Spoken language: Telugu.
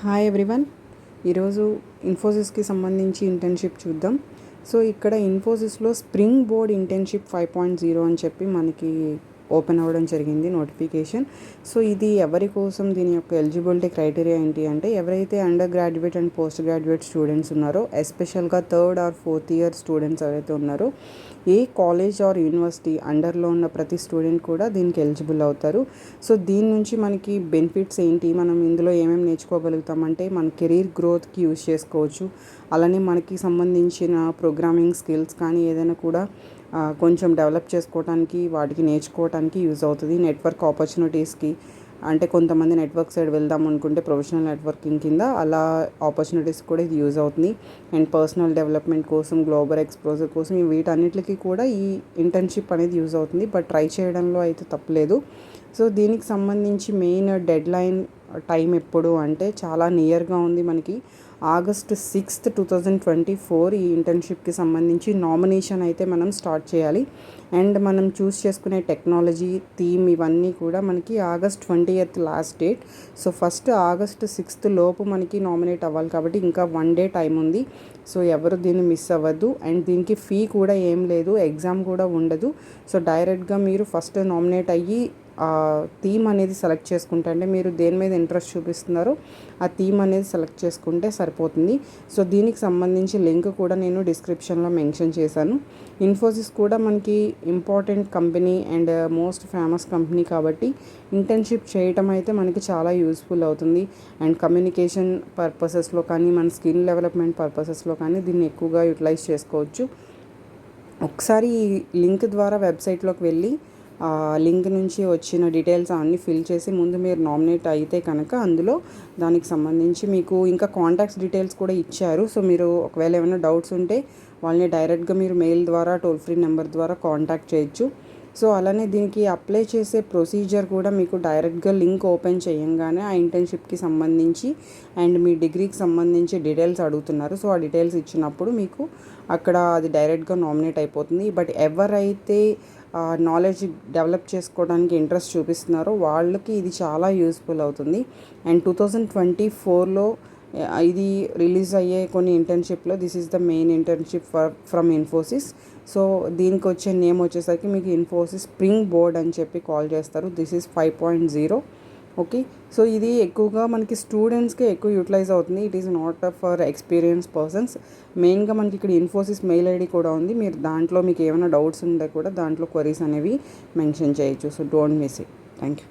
Hi everyone. ఈరోజు ఇన్ఫోసిస్కి సంబంధించి ఇంటర్న్షిప్ చూద్దాం. సో ఇక్కడ ఇన్ఫోసిస్లో స్ప్రింగ్ బోర్డ్ ఇంటర్న్షిప్ 5.0 అని చెప్పి మనకి ఓపెన్ అవ్వడం జరిగింది నోటిఫికేషన్. సో ఇది ఎవరి కోసం, దీని యొక్క ఎలిజిబిలిటీ క్రైటీరియా ఏంటి అంటే ఎవరైతే under graduate and post graduate students ఉన్నారో, ఎస్పెషల్గా 3rd or 4th year students ఎవరైతే ఉన్నారో, ఏ కాలేజ్ ఆర్ యూనివర్సిటీ అండర్లో ఉన్న ప్రతి స్టూడెంట్ కూడా దీనికి ఎలిజిబుల్ అవుతారు. సో దీని నుంచి మనకి బెనిఫిట్స్ ఏంటి, మనం ఇందులో ఏమేమి నేర్చుకోగలుగుతామంటే మన కెరీర్ గ్రోత్కి యూజ్ చేసుకోవచ్చు. అలానే మనకి సంబంధించిన ప్రోగ్రామింగ్ స్కిల్స్ కానీ ఏదైనా కూడా కొంచెం డెవలప్ చేసుకోవడానికి, వాటికి నేర్చుకోవడానికి యూజ్ అవుతుంది. నెట్వర్క్ ఆపర్చునిటీస్కి, అంటే కొంతమంది నెట్వర్క్ సైడ్ వెళ్దాం అనుకుంటే ప్రొఫెషనల్ నెట్వర్కింగ్ కింద అలా ఆపర్చునిటీస్ కూడా ఇది యూజ్ అవుతుంది. అండ్ పర్సనల్ డెవలప్మెంట్ కోసం, గ్లోబల్ ఎక్స్పోజర్ కోసం వీటన్నిటికీ కూడా ఈ ఇంటర్న్షిప్ అనేది యూజ్ అవుతుంది. బట్ ట్రై చేయడంలో అయితే తప్పలేదు. సో దీనికి సంబంధించి మెయిన్ డెడ్ లైన్ టైం ఎప్పుడు అంటే చాలా నియర్గా ఉంది మనకి. August 6th, 2024 ఈ ఇంటర్న్షిప్కి సంబంధించి నామినేషన్ అయితే మనం స్టార్ట్ చేయాలి. అండ్ మనం చూస్ చేసుకునే టెక్నాలజీ, థీమ్ ఇవన్నీ కూడా మనకి August 20th last date. So first August 6th లోపు మనకి నామినేట్ అవ్వాలి కాబట్టి ఇంకా 1 day టైం ఉంది. సో ఎవరు దీన్ని మిస్ అవ్వద్దు. అండ్ దీనికి ఫీ కూడా ఏం లేదు, ఎగ్జామ్ కూడా ఉండదు. సో డైరెక్ట్గా మీరు ఫస్ట్ నామినేట్ అయ్యి థీమ్ అనేది సెలెక్ట్ చేసుకుంటే, అంటే మీరు దేని మీద ఇంట్రెస్ట్ చూపిస్తున్నారో ఆ థీమ్ అనేది సెలెక్ట్ చేసుకుంటే సరిపోతుంది. సో దీనికి సంబంధించి లింక్ కూడా నేను డిస్క్రిప్షన్లో మెన్షన్ చేశాను. ఇన్ఫోసిస్ కూడా మనకి important company and most famous company కాబట్టి ఇంటర్న్షిప్ చేయటం అయితే మనకి చాలా యూస్ఫుల్ అవుతుంది. అండ్ కమ్యూనికేషన్ పర్పసెస్లో కానీ, మన స్కిల్ డెవలప్మెంట్ పర్పసెస్లో కానీ దీన్ని ఎక్కువగా యూటిలైజ్ చేసుకోవచ్చు. ఒకసారి ఈ లింక్ ద్వారా వెబ్సైట్లోకి వెళ్ళి లింక్ నుంచి వచ్చిన డీటెయిల్స్ అన్నీ ఫిల్ చేసి ముందు మీరు నామినేట్ అయితే కనుక అందులో దానికి సంబంధించి మీకు ఇంకా కాంటాక్ట్స్ డీటెయిల్స్ కూడా ఇచ్చారు. సో మీరు ఒకవేళ ఏమైనా డౌట్స్ ఉంటే వాళ్ళని డైరెక్ట్గా మీరు మెయిల్ ద్వారా, టోల్ ఫ్రీ నెంబర్ ద్వారా కాంటాక్ట్ చేయొచ్చు. సో అలానే దీనికి అప్లై చేసే ప్రొసీజర్ కూడా మీకు డైరెక్ట్గా లింక్ ఓపెన్ చేయంగానే ఆ ఇంటర్న్షిప్కి సంబంధించి అండ్ మీ డిగ్రీకి సంబంధించి డీటెయిల్స్ అడుగుతున్నారు. సో ఆ డీటెయిల్స్ ఇచ్చినప్పుడు మీకు అక్కడ అది డైరెక్ట్గా నామినేట్ అయిపోతుంది. బట్ ఎవరైతే నాలెడ్జ్ డెవలప్ చేసుకోవడానికి ఇంట్రెస్ట్ చూపిస్తున్నారో వాళ్ళకి ఇది చాలా యూస్ఫుల్ అవుతుంది. అండ్ 2024లో ఇది రిలీజ్ అయ్యే కొన్ని ఇంటర్న్షిప్లో this is the main internship from Infosys. So దీనికి వచ్చే నేమ్ వచ్చేసరికి మీకు ఇన్ఫోసిస్ స్ప్రింగ్ బోర్డ్ అని చెప్పి కాల్ చేస్తారు. This is 5.0. ఓకే. సో ఇది ఎక్కువగా మనకి స్టూడెంట్స్కే ఎక్కువ యూటిలైజ్ అవుతుంది. It is not for experience persons. మెయిన్గా మనకి ఇక్కడ ఇన్ఫోసిస్ మెయిల్ ఐడి కూడా ఉంది. మీరు దాంట్లో మీకు ఏమైనా డౌట్స్ ఉంటే కూడా దాంట్లో క్వరీస్ అనేవి మెన్షన్ చేయొచ్చు. So don't miss it. Thank you.